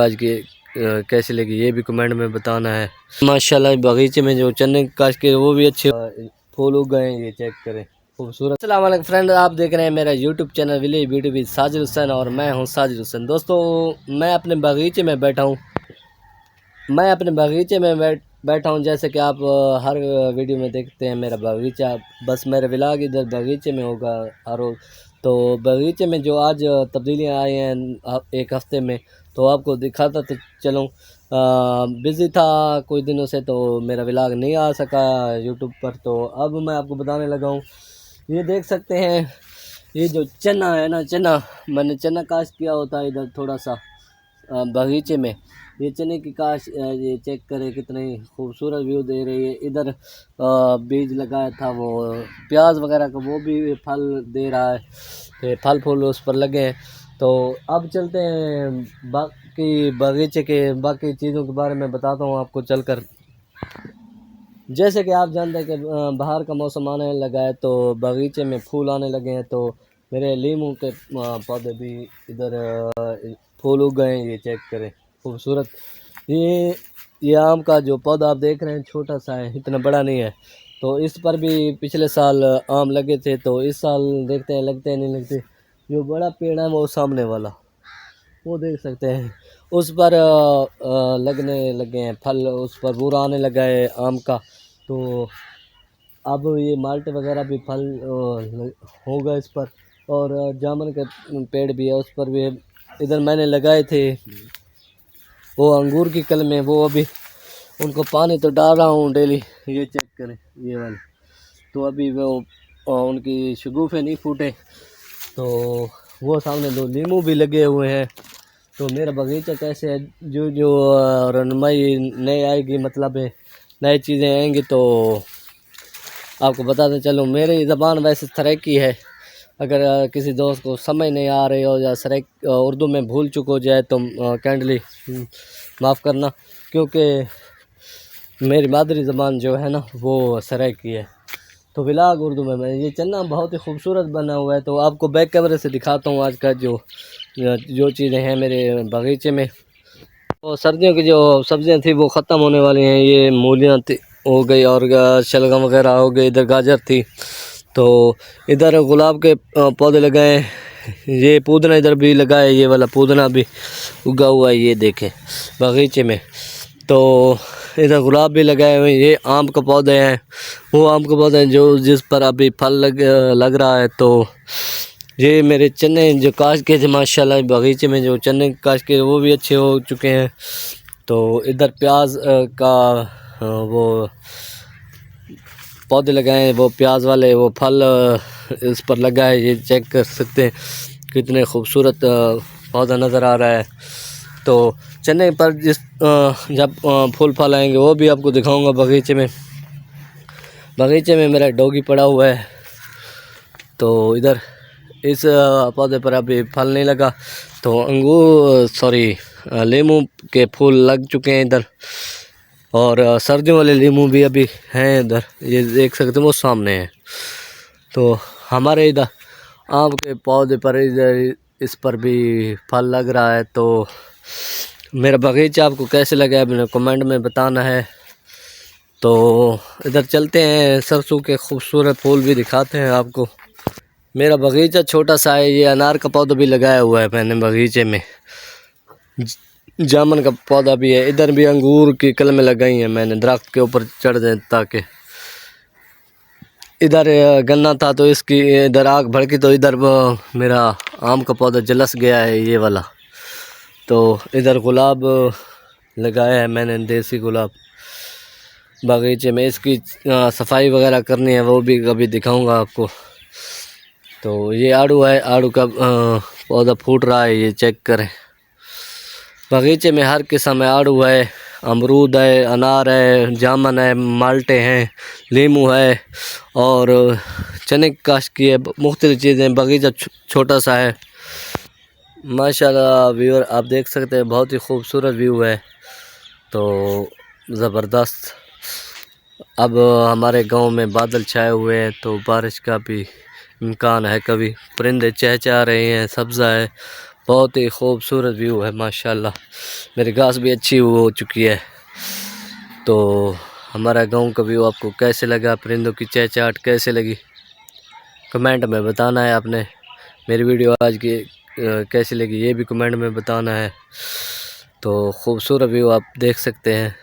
आज की कैसी लगी ये भी कमेंट में बताना है। माशाल्लाह बगीचे में जो चने काश के वो भी अच्छे फूल उग गए हैं, ये चेक करें खूबसूरत। अस्सलाम वालेकुम फ्रेंड, आप देख रहे हैं मेरा YouTube channel village beauty with Sajid Hussain और मैं हूं साजिद हुसैन। दोस्तों मैं अपने बगीचे में बैठा हूं, बैठा हूं जैसे कि आप हर वीडियो में देखते हैं मेरा बगीचा। बस मेरा व्लॉग इधर बगीचे में होगा हर रोज़। तो बगीचे में जो आज तब्दीलियां आई हैं एक हफ़्ते में, तो आपको दिखाता तो चलूँ। बिज़ी था कुछ दिनों से, तो मेरा व्लॉग नहीं आ सका यूट्यूब पर। तो अब मैं आपको बताने लगा हूँ। ये देख सकते हैं, ये जो चना है ना, चना मैंने चना काश्त किया होता है इधर थोड़ा सा बगीचे में। ये चने की काश ये चेक करें कितनी खूबसूरत व्यू दे रही है। इधर बीज लगाया था वो प्याज वगैरह का, वो भी फल दे रहा है, तो फल फूल उस पर लगे हैं। तो अब चलते हैं बाकी बगीचे के बाकी चीज़ों के बारे में बताता हूँ आपको चलकर। जैसे कि आप जानते हैं कि बाहर का मौसम आने लगा है, तो बगीचे में फूल आने लगे हैं। तो मेरे लीमू के पौधे भी इधर फूल उग गए हैं, ये चेक करें खूबसूरत। ये आम का जो पौधा आप देख रहे हैं छोटा सा है, इतना बड़ा नहीं है। तो इस पर भी पिछले साल आम लगे थे, तो इस साल देखते हैं लगते हैं नहीं लगते। जो बड़ा पेड़ है वो सामने वाला, वो देख सकते हैं, उस पर लगने लगे हैं फल, उस पर बूरा आने लगा है आम का। तो अब ये माल्टे वगैरह भी फल होगा इस पर, और जामुन के पेड़ भी है उस पर भी। इधर मैंने लगाए थे वो अंगूर की कलमें, वो अभी उनको पानी तो डाल रहा हूँ डेली, ये चेक करें ये वाले। तो अभी वो उनकी शगुफे नहीं फूटे। तो वो सामने दो नींबू भी लगे हुए हैं। तो मेरा बगीचा कैसे है, जो जो रनमाई नई आएगी, मतलब नई चीज़ें आएंगी तो आपको बताते चलूँ। मेरी ज़बान वैसे सराइकी है, अगर किसी दोस्त को समझ नहीं आ रही हो या सराइक उर्दू में भूल चुक हो जाए तो काइंडली माफ़ करना, क्योंकि मेरी मादरी ज़बान जो है ना वो सराइकी है। तो व्लॉग उर्दू में मैं ये चलना बहुत ही खूबसूरत बना हुआ है। तो आपको बैक कैमरे से दिखाता हूँ आज का जो चीज़ें हैं मेरे बगीचे में। तो सर्दियों की जो सब्जियां थी वो ख़त्म होने वाली हैं। ये मूलियाँ हो गई और शलगम वगैरह हो गई। इधर गाजर थी, तो इधर गुलाब के पौधे लगाए। ये पुदीना इधर भी लगा है, ये वाला पुदीना भी उगा हुआ है, ये देखें बगीचे में। तो इधर गुलाब भी लगाए हुए हैं। ये आम का पौधे हैं, वो आम का पौधे हैं जो जिस पर अभी फल लग रहा है। तो ये मेरे चने जो काश के थे माशाल्लाह, बगीचे में जो चने काश के वो भी अच्छे हो चुके हैं। तो इधर प्याज का वो पौधे लगाए हैं, वो प्याज वाले वो फल इस पर लगा है, ये चेक कर सकते हैं कितने खूबसूरत पौधा नज़र आ रहा है। तो चने पर जब फूल फल आएंगे वो भी आपको दिखाऊंगा बगीचे में मेरा डॉगी पड़ा हुआ है। तो इधर इस पौधे पर अभी फल नहीं लगा, तो लीमू के फूल लग चुके हैं इधर, और सर्दियों वाले लीमू भी अभी हैं इधर, ये देख सकते हैं वो सामने है। तो हमारे इधर आम के पौधे पर इधर इस पर भी फल लग रहा है। तो मेरा बगीचा आपको कैसे लगा है मैंने कमेंट में बताना है। तो इधर चलते हैं, सरसों के खूबसूरत फूल भी दिखाते हैं आपको। मेरा बगीचा छोटा सा है, ये अनार का पौधा भी लगाया हुआ है मैंने बगीचे में, जामुन का पौधा भी है। इधर भी अंगूर की कलमें लगाई हैं मैंने, दरख्त के ऊपर चढ़ जाए ताकि। इधर गन्ना था तो इसकी इधर आग भड़की, तो इधर मेरा आम का पौधा जलस गया है ये वाला। तो इधर गुलाब लगाया है मैंने, देसी गुलाब बगीचे में। इसकी सफाई वगैरह करनी है, वो भी कभी दिखाऊंगा आपको। तो ये आड़ू है, आड़ू का पौधा फूट रहा है, ये चेक करें। बगीचे में हर किस्म है, आड़ू है, अमरूद है, अनार है, जामुन है, माल्टे हैं, लीमू है, और चने की काश्त की है, मुख्तलिफ़ चीज़ें। बगीचा छोटा सा है माशाल्लाह। व्यूअर आप देख सकते हैं बहुत ही खूबसूरत व्यू है। तो ज़बरदस्त। अब हमारे गांव में बादल छाए हुए हैं, तो बारिश का भी इम्कान है। कभी परिंदे चहचहा रहे हैं, सब्ज़ा है, बहुत ही खूबसूरत व्यू है माशाल्लाह। मेरी घास भी अच्छी हो चुकी है। तो हमारा गांव का व्यू आपको कैसे लगा, परिंदों की चहचहाट कैसे लगी, कमेंट में बताना है आपने। मेरी वीडियो आज की कैसी लगी ये भी कमेंट में बताना है। तो खूबसूरत व्यू आप देख सकते हैं।